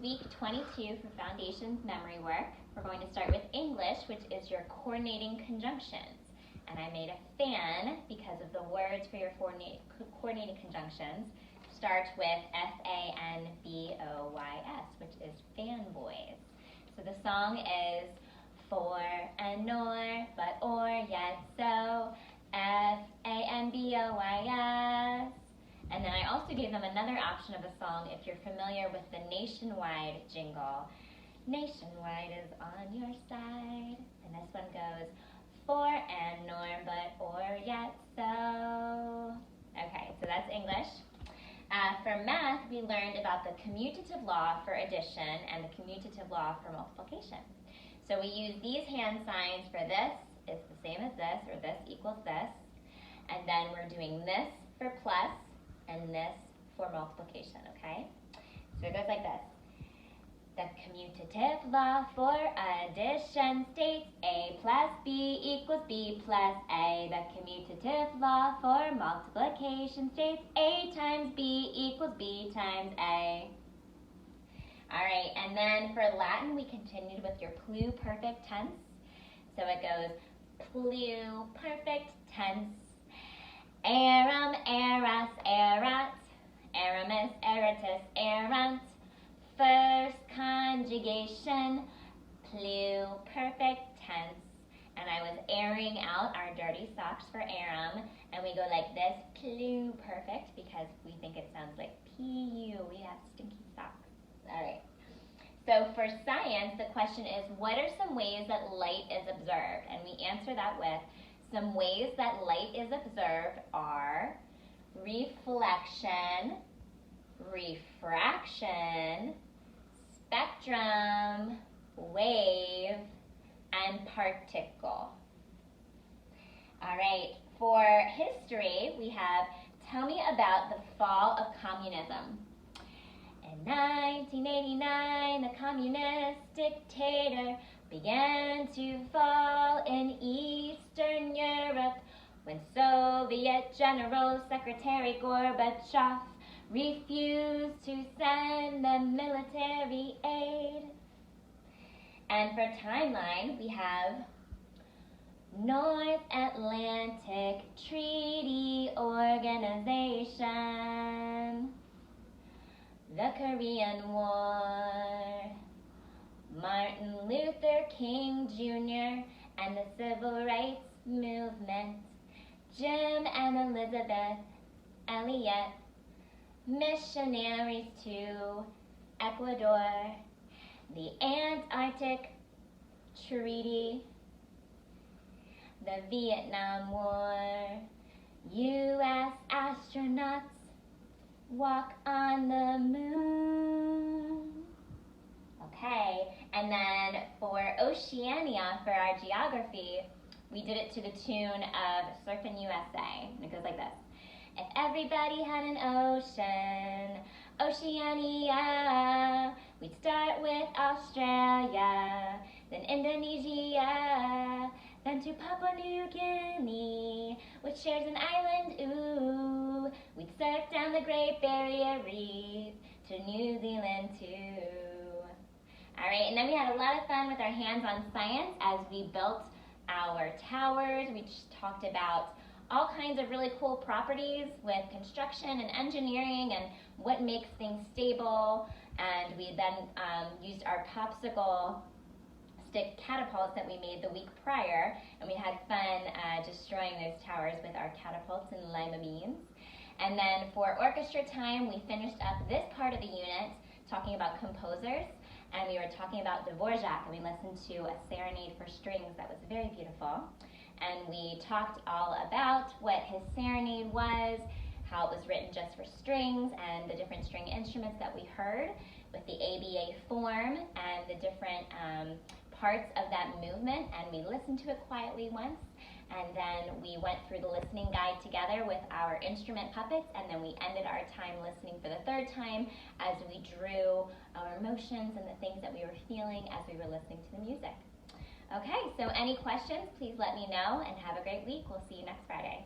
week 22 for Foundations memory work. We're going to start with English, which is your coordinating conjunctions. And I made a fan because of the words for your coordinating conjunctions. Start with F-A-N-B-O-Y-S, which is fanboys. So the song is for and nor, but or, yet so, F-A-N-B-O-Y-S. And then I also gave them another option of a song if you're familiar with the Nationwide jingle. Nationwide is on your side. And this one goes, for and nor, but or, yet so. Okay, so that's English. For math, we learned about the commutative law for addition and the commutative law for multiplication. So we use these hand signs for this is the same as this, or this equals this. And then we're doing this for plus and this for multiplication, okay? So it goes like this. The commutative law for addition states A plus B equals B plus A. The commutative law for multiplication states A times B equals B times A. All right, and then for Latin, we continued with your pluperfect tense. So it goes pluperfect tense. Aram, eras, erat. Aramis, eratus, erant. First conjugation, pluperfect tense. And I was airing out our dirty socks for Aram. And we go like this, pluperfect, because we think it sounds like P-U. We have stinky socks. All right. So for science, the question is, what are some ways that light is observed? And we answer that with, some ways that light is observed are reflection, refraction, spectrum, wave, and particle. All right, for history, we have, tell me about the fall of communism. In 1989, the communist dictator began to fall in Eastern Europe when Soviet General Secretary Gorbachev refused to send the military aid. And for timeline, we have North Atlantic Treaty Organization, the Korean War, Martin Luther King Jr. and the Civil Rights Movement, Jim and Elizabeth Elliot, missionaries to Ecuador, the Antarctic Treaty, the Vietnam War, U.S. astronauts walk on the moon. Okay, and then for Oceania, for our geography, we did it to the tune of Surfin' USA, and it goes like this. If everybody had an ocean, Oceania, we'd start with Australia, then Indonesia, then to Papua New Guinea, which shares an island, ooh. We'd surf down the Great Barrier Reef to New Zealand too. All right, and then we had a lot of fun with our hands-on science as we built our towers. We just talked about all kinds of really cool properties with construction and engineering and what makes things stable. And we then used our popsicle stick catapults that we made the week prior, and we had fun destroying those towers with our catapults and lima beans. And then for orchestra time, we finished up this part of the unit talking about composers, and we were talking about Dvorak, and we listened to a serenade for strings that was very beautiful. And we talked all about what his serenade was, how it was written just for strings, and the different string instruments that we heard with the ABA form and the different parts of that movement. And we listened to it quietly once, and then we went through the listening guide together with our instrument puppets, and then we ended our time listening for the third time as we drew our emotions and the things that we were feeling as we were listening to the music. Okay, so any questions, please let me know, and have a great week. We'll see you next Friday.